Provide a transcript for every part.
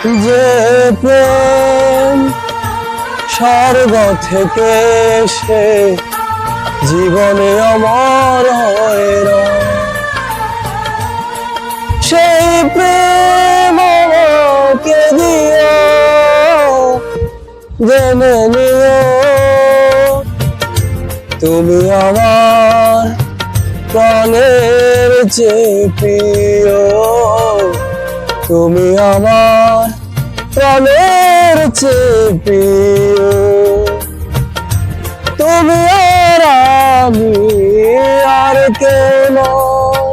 যে প্রেম স্বর্গ থেকে এসে জীবনে অমর হয় না, সেই প্রেম আমাকে দিও, জেনে নিও তুমি আমার প্রাণের চেয়ে প্রিয়, তুমি আমার প্রাণের চেয়ে প্রিয়। তুমি আর আমি আর কেউ নয়,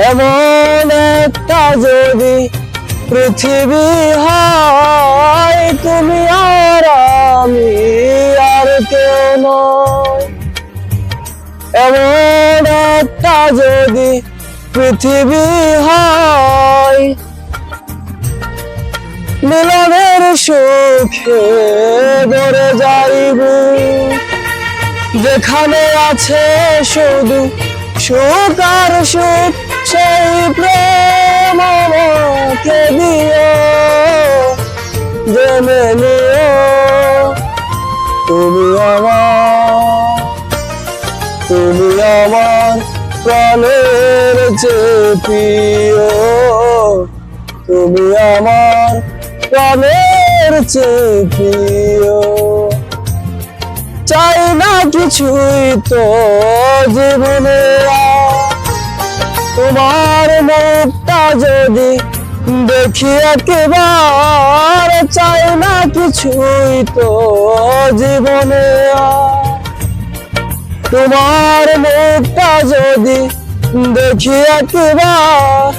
এমন একটা যদি পৃথিবী হয়, তুমি আর আমি আর কেউ নয়, এমন একটা যদি পৃথিবী হয়, মিলনের সুখে ভরে যাইব, যেখানে আছে শুধু সুখ আর সুখ, সেই প্রেম আমাকে দিও, জেনে নিও তুমি আমার প্রাণের চেয়ে প্রিয়, তুমি আমার প্রাণের চেয়ে প্রিয়। চাই না কিছুই তো জীবনে, তোমার মুখটা যদি দেখি একবার, চাই না কিছুই তো জীবনে, তোমার মুখটা যদি দেখি একবার।